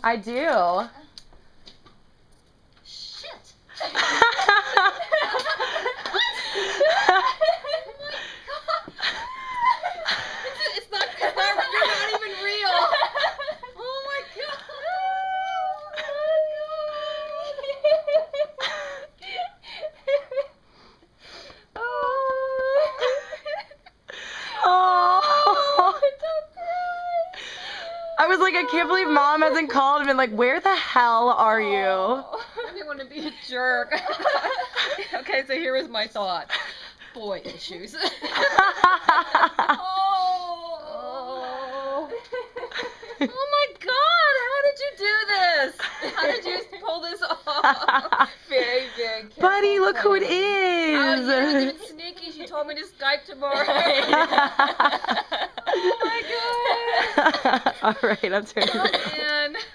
I do. Shit. It's not, you're not even real. Oh my god. Oh. I was like, I can't believe Mom hasn't called and been like, where the hell are you? I didn't want to be a jerk. Okay, so here is my thought. Boy issues. Oh my god, how did you do this? How did you pull this off? Very, very careful. Buddy, look who it Oh, is. yeah, even sneaky. She told me to Skype tomorrow. Oh my god. All right, I'm turning.